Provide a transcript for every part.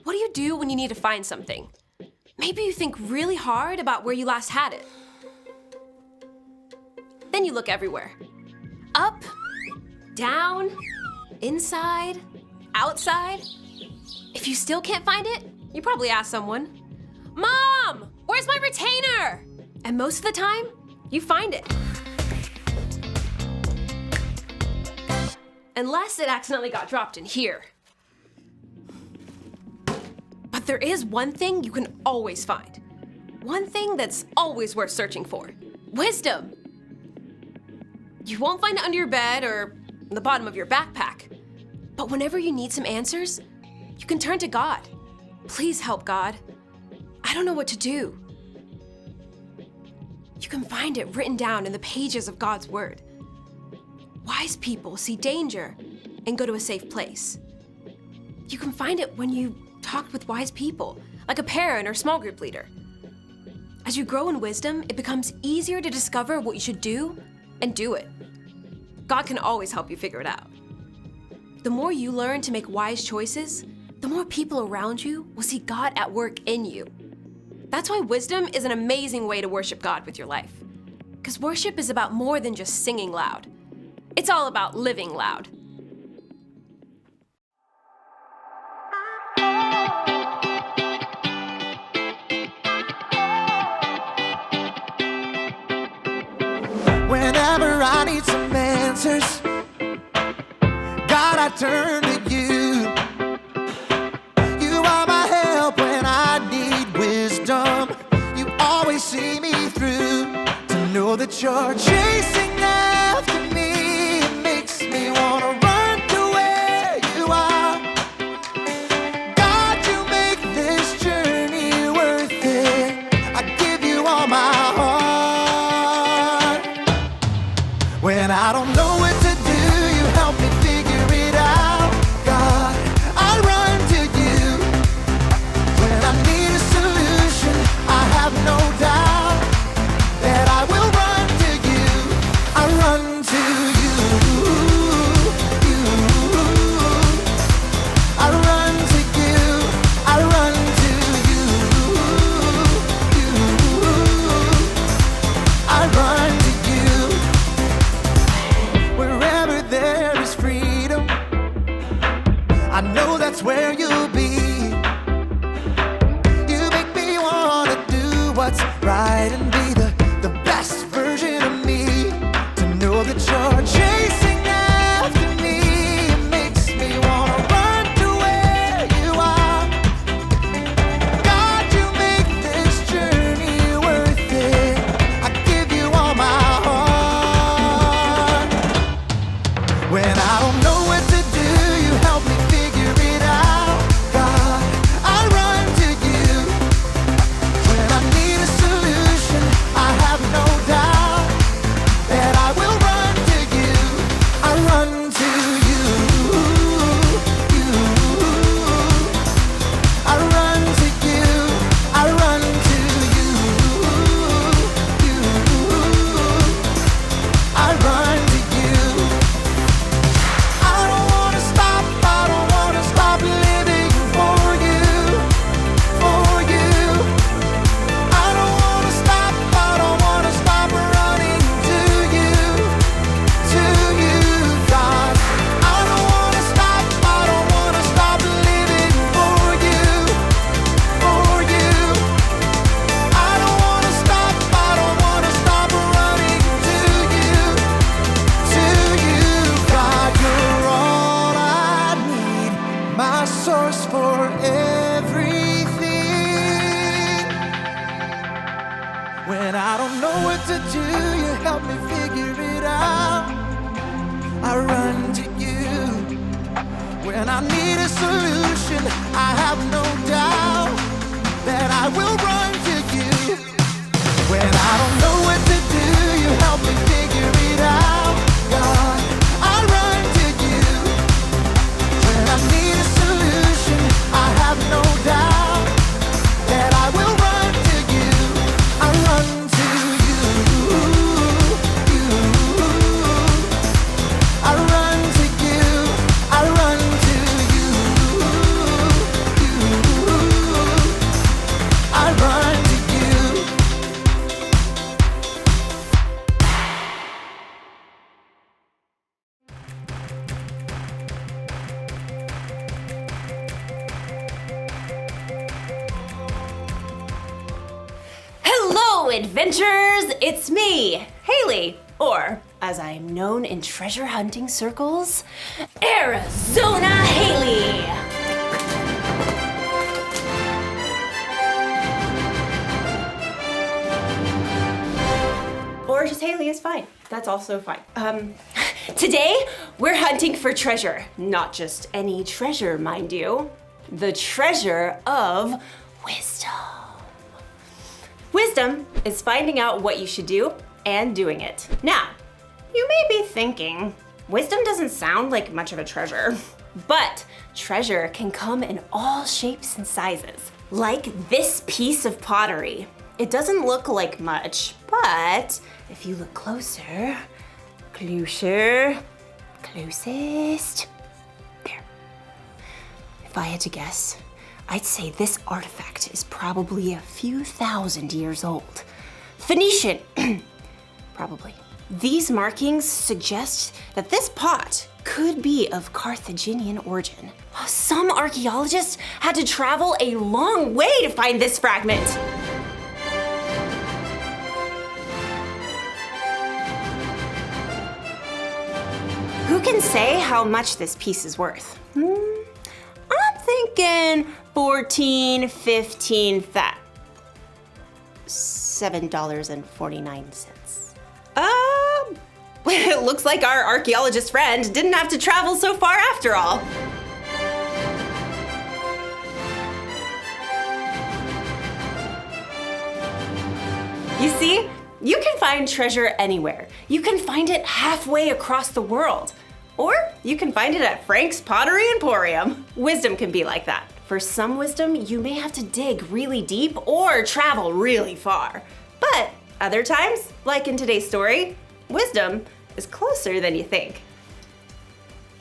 What do you do when you need to find something? Maybe you think really hard about where you last had it. Then you look everywhere. Up, down, inside, outside. If you still can't find it, you probably ask someone, "Mom, where's my retainer?" And most of the time, you find it. Unless it accidentally got dropped in here. But there is one thing you can always find. One thing that's always worth searching for. Wisdom. You won't find it under your bed or the bottom of your backpack. But whenever you need some answers, you can turn to God. Please help, God. I don't know what to do. You can find it written down in the pages of God's Word. Wise people see danger and go to a safe place. You can find it when you talk with wise people, like a parent or small group leader. As you grow in wisdom, it becomes easier to discover what you should do and do it. God can always help you figure it out. The more you learn to make wise choices, the more people around you will see God at work in you. That's why wisdom is an amazing way to worship God with your life. Because worship is about more than just singing loud. It's all about living loud. Whenever I need some answers, God, I turn to you. You are my help when I need wisdom. You always see me through. To know that you're chasing after me, it makes me wanna run to where you are. God, you make this journey worth it. I give you all my heart. When I don't know what to do, you help me figure it out. God, I run to you. When I need a solution, I have no doubt that I will run to you. I run to you. I run to you. I run to you. I run to you. help me figure it out. I run to you. When I need a solution, I have no doubt that I will run to you. When I don't know what to do, you help me figure it out. God, I run to you. When I need a solution, I have no doubt that I will run to you. I run to you. I run to you. I run to you. I run to you. Hello, adventurers! It's me, Haley, or as I am known in treasure hunting circles, Arizona Haley! Or just Haley is fine. That's also fine. Today, we're hunting for treasure. Not just any treasure, mind you. The treasure of wisdom. Wisdom is finding out what you should do and doing it. Now, you may be thinking, wisdom doesn't sound like much of a treasure, but treasure can come in all shapes and sizes. Like this piece of pottery. It doesn't look like much, but if you look closer, closest, there. If I had to guess, I'd say this artifact is probably a few thousand years old. Phoenician, probably. These markings suggest that this pot could be of Carthaginian origin. Some archaeologists had to travel a long way to find this fragment. Who can say how much this piece is worth? I'm thinking 14, 15, $7.49. It looks like our archaeologist friend didn't have to travel so far after all. You see, you can find treasure anywhere. You can find it halfway across the world. Or you can find it at Frank's Pottery Emporium. Wisdom can be like that. For some wisdom, you may have to dig really deep or travel really far. But other times, like in today's story, wisdom is closer than you think.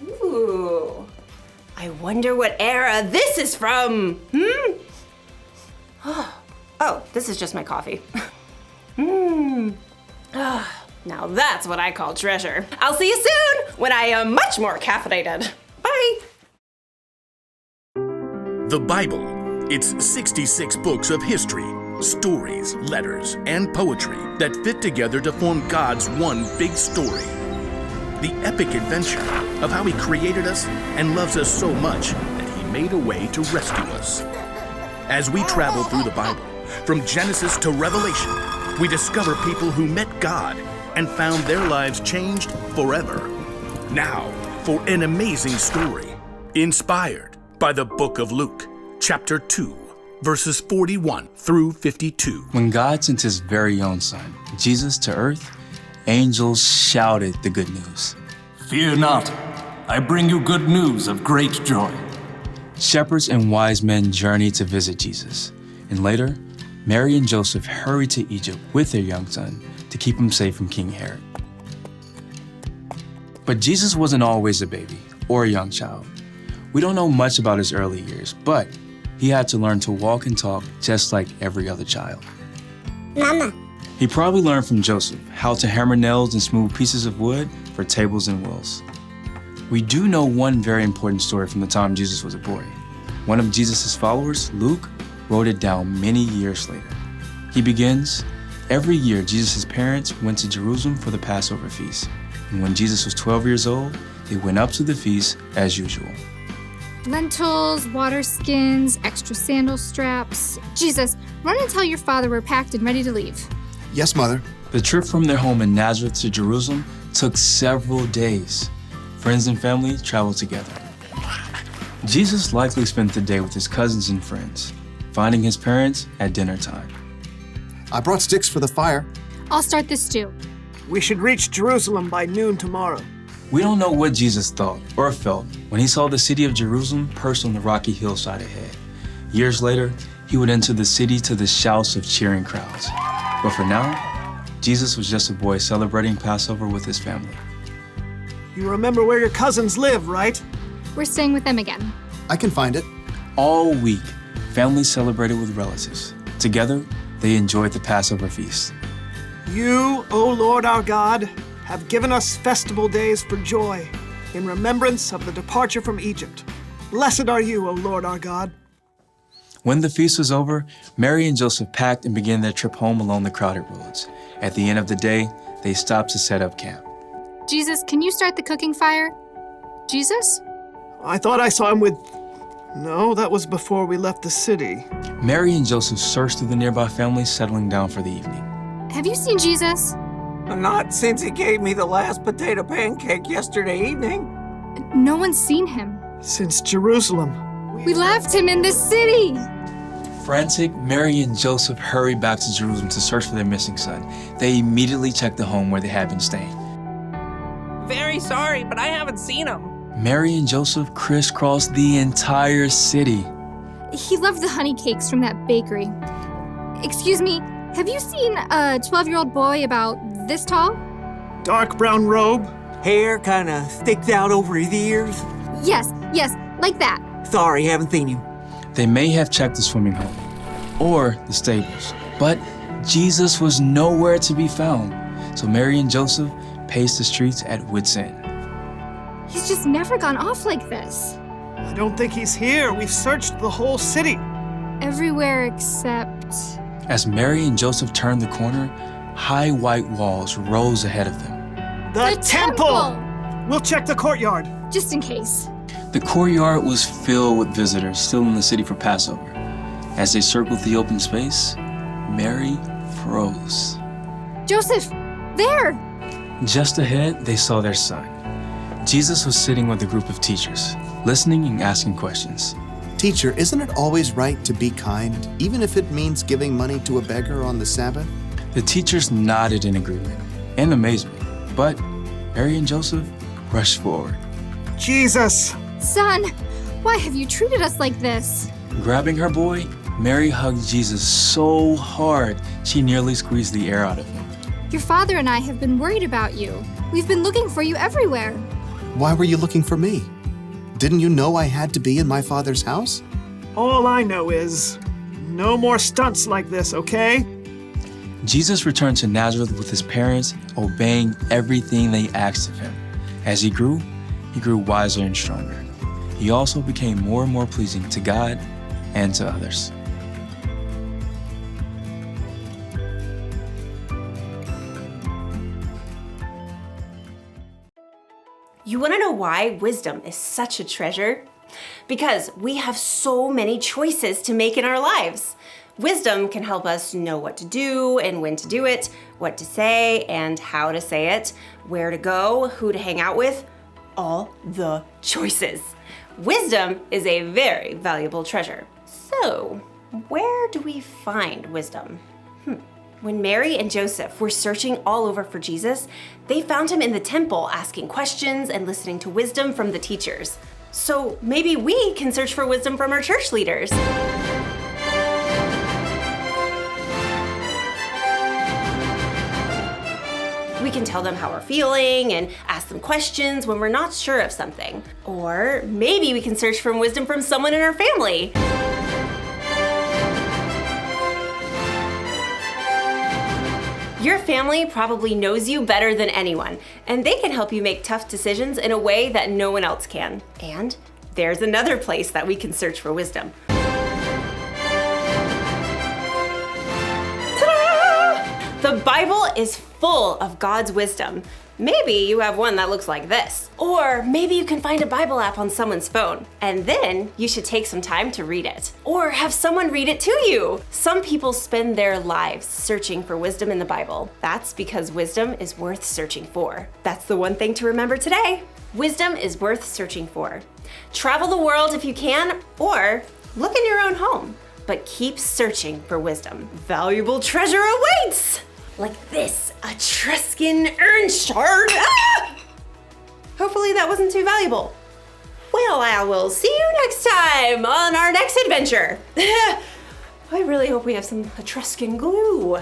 Ooh, I wonder what era this is from. Oh, this is just my coffee. Now that's what I call treasure. I'll see you soon when I am much more caffeinated. Bye. The Bible. It's 66 books of history, stories, letters, and poetry that fit together to form God's one big story. The epic adventure of how He created us and loves us so much that He made a way to rescue us. As we travel through the Bible, from Genesis to Revelation, we discover people who met God and found their lives changed forever. Now, for an amazing story, inspired by the book of Luke, chapter 2, verses 41 through 52. When God sent His very own Son, Jesus, to earth, angels shouted the good news. Fear not, I bring you good news of great joy. Shepherds and wise men journeyed to visit Jesus, and later, Mary and Joseph hurried to Egypt with their young son to keep him safe from King Herod. But Jesus wasn't always a baby or a young child. We don't know much about his early years, but he had to learn to walk and talk just like every other child. Mama. He probably learned from Joseph how to hammer nails and smooth pieces of wood for tables and wheels. We do know one very important story from the time Jesus was a boy. One of Jesus' followers, Luke, wrote it down many years later. He begins, every year Jesus' parents went to Jerusalem for the Passover feast. And when Jesus was 12 years old, they went up to the feast as usual. Lentils, water skins, extra sandal straps. Jesus, run and tell your father we're packed and ready to leave. Yes, Mother. The trip from their home in Nazareth to Jerusalem took several days. Friends and family traveled together. Jesus likely spent the day with his cousins and friends, finding his parents at dinner time. I brought sticks for the fire. I'll start this stew. We should reach Jerusalem by noon tomorrow. We don't know what Jesus thought or felt when he saw the city of Jerusalem perched on the rocky hillside ahead. Years later, he would enter the city to the shouts of cheering crowds. But for now, Jesus was just a boy celebrating Passover with his family. You remember where your cousins live, right? We're staying with them again. I can find it. All week, families celebrated with relatives. Together, they enjoyed the Passover feast. You, O Lord our God, have given us festival days for joy, in remembrance of the departure from Egypt. Blessed are you, O Lord our God. When the feast was over, Mary and Joseph packed and began their trip home along the crowded roads. At the end of the day, they stopped to set up camp. Jesus, can you start the cooking fire? Jesus? I thought I saw him with... No, that was before we left the city. Mary and Joseph searched through the nearby families, settling down for the evening. Have you seen Jesus? Not since he gave me the last potato pancake yesterday evening. No one's seen him. Since Jerusalem. We left him in the city. Frantic, Mary and Joseph hurried back to Jerusalem to search for their missing son. They immediately checked the home where they had been staying. Very sorry, but I haven't seen him. Mary and Joseph crisscrossed the entire city. He loved the honey cakes from that bakery. Excuse me, have you seen a 12-year-old boy about this tall? Dark brown robe. Hair kinda sticks out over his ears. Yes, like that. Sorry, haven't seen him. They may have checked the swimming hole or the stables, but Jesus was nowhere to be found. So Mary and Joseph paced the streets at wit's end. He's just never gone off like this. I don't think he's here. We've searched the whole city. Everywhere except... As Mary and Joseph turned the corner, high white walls rose ahead of them. The temple! We'll check the courtyard. Just in case. The courtyard was filled with visitors still in the city for Passover. As they circled the open space, Mary froze. Joseph, there! Just ahead, they saw their son. Jesus was sitting with a group of teachers, listening and asking questions. Teacher, isn't it always right to be kind, even if it means giving money to a beggar on the Sabbath? The teachers nodded in agreement and amazement, but Mary and Joseph rushed forward. Jesus! Son, why have you treated us like this? Grabbing her boy, Mary hugged Jesus so hard she nearly squeezed the air out of him. Your father and I have been worried about you. We've been looking for you everywhere. Why were you looking for me? Didn't you know I had to be in my father's house? All I know is, no more stunts like this, okay? Jesus returned to Nazareth with his parents, obeying everything they asked of him. As he grew wiser and stronger. He also became more and more pleasing to God and to others. You want to know why wisdom is such a treasure? Because we have so many choices to make in our lives. Wisdom can help us know what to do and when to do it, what to say and how to say it, where to go, who to hang out with, all the choices. Wisdom is a very valuable treasure. So, where do we find wisdom? When Mary and Joseph were searching all over for Jesus, they found him in the temple asking questions and listening to wisdom from the teachers. So maybe we can search for wisdom from our church leaders. We can tell them how we're feeling and ask them questions when we're not sure of something. Or maybe we can search for wisdom from someone in our family. Your family probably knows you better than anyone, and they can help you make tough decisions in a way that no one else can. And there's another place that we can search for wisdom. Ta-da! The Bible is full of God's wisdom. Maybe you have one that looks like this. Or maybe you can find a Bible app on someone's phone, and then you should take some time to read it. Or have someone read it to you. Some people spend their lives searching for wisdom in the Bible. That's because wisdom is worth searching for. That's the one thing to remember today. Wisdom is worth searching for. Travel the world if you can, or look in your own home. But keep searching for wisdom. Valuable treasure awaits! Like this Etruscan urn shard. Ah! Hopefully that wasn't too valuable. Well, I will see you next time on our next adventure. I really hope we have some Etruscan glue.